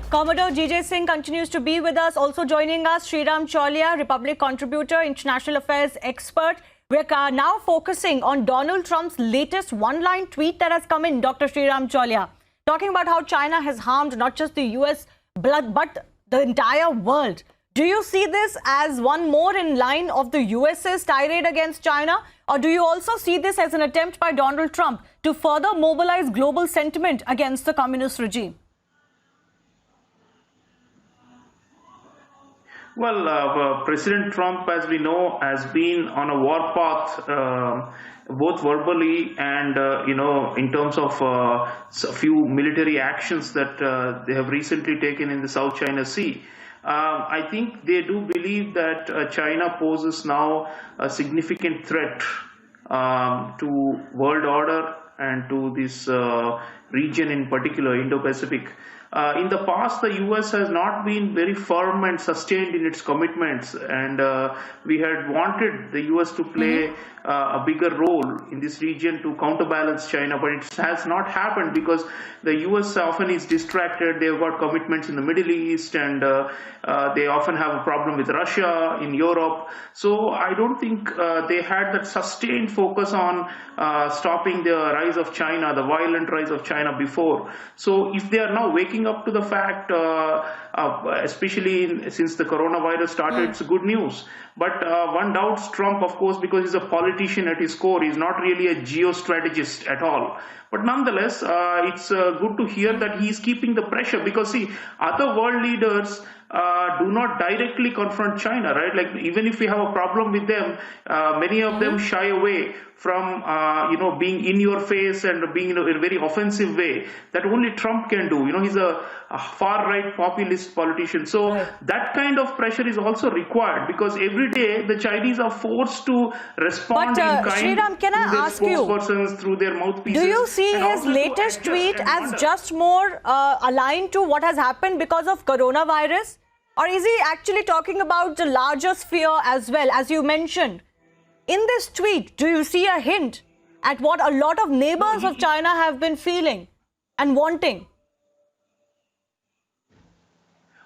Commodore GJ Singh continues to be with us. Also joining us, Sreeram Chaulia, Republic contributor, international affairs expert. We're now focusing on Donald Trump's latest one-line tweet that has come in, Dr. Sreeram Chaulia, talking about how China has harmed not just the US, but the entire world. Do you see this as one more in line of the US's tirade against China? Or do you also see this as an attempt by Donald Trump to further mobilize global sentiment against the communist regime? Well, President Trump, as we know, has been on a war path, both verbally and, in terms of a few military actions that they have recently taken in the South China Sea. I think they do believe that China poses now a significant threat to world order and to this region in particular, Indo-Pacific. In the past, the US has not been very firm and sustained in its commitments, and we had wanted the US to play a bigger role in this region to counterbalance China, but it has not happened because the US often is distracted. They've got commitments in the Middle East, and they often have a problem with Russia in Europe. So I don't think they had that sustained focus on stopping the rise of China, the violent rise of China before. So if they are now waking up to the fact, especially since the coronavirus started, it's good news. But one doubts Trump, of course, because he's a politician at his core. He's not really a geostrategist at all. But nonetheless, it's good to hear that he's keeping the pressure because, see, other world leaders do not directly confront China, right? Like, even if we have a problem with them, many of them shy away from, being in your face and being in a very offensive way that only Trump can do. He's a far-right populist politician. So that kind of pressure is also required because every day the Chinese are forced to respond in kind Sreeram, can I ask you, through their mouthpieces. Do you see his latest tweet as just more aligned to what has happened because of coronavirus? Or is he actually talking about the larger sphere as well, as you mentioned? In this tweet, do you see a hint at what a lot of neighbors of China have been feeling and wanting?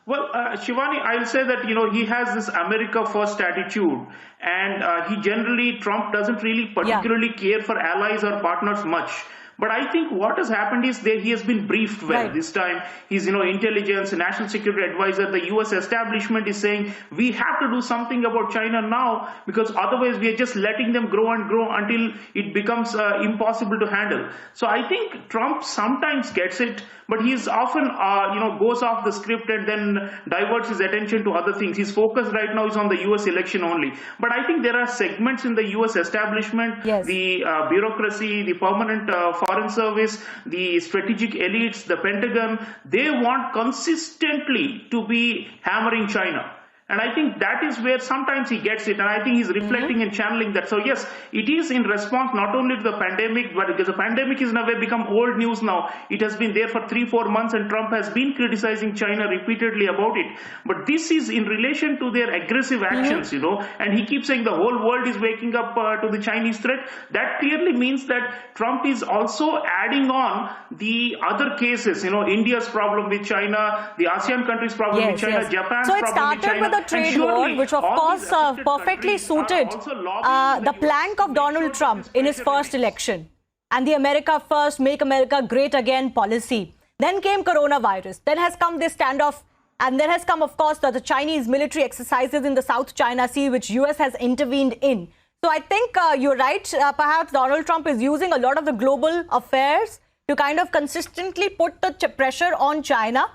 Well, Shivani, I'll say that, he has this America first attitude, and Trump doesn't really particularly care for allies or partners much. But I think what has happened is that he has been briefed well. This time, his intelligence, national security advisor, the US establishment is saying we have to do something about China now because otherwise we are just letting them grow and grow until it becomes impossible to handle. So I think Trump sometimes gets it, but he's often goes off the script and then diverts his attention to other things. His focus right now is on the US election only. But I think there are segments in the US establishment, the bureaucracy, the permanent foreign service, the strategic elites, the Pentagon, they want consistently to be hammering China. And I think that is where sometimes he gets it. And I think he's reflecting and channeling that. So yes, it is in response not only to the pandemic, but because the pandemic is in a way become old news now. It has been there for 3-4 months and Trump has been criticizing China repeatedly about it. But this is in relation to their aggressive actions, and he keeps saying the whole world is waking up to the Chinese threat. That clearly means that Trump is also adding on the other cases, India's problem with China, the ASEAN countries' problem with China, Japan's problem with China. The trade war, which of course perfectly suited the plank of Donald Trump in his first election and the America First, Make America Great Again policy. Then came coronavirus. Then has come this standoff, and then has come, of course, the Chinese military exercises in the South China Sea, which US has intervened in. So I think you're right. Perhaps Donald Trump is using a lot of the global affairs to kind of consistently put the pressure on China.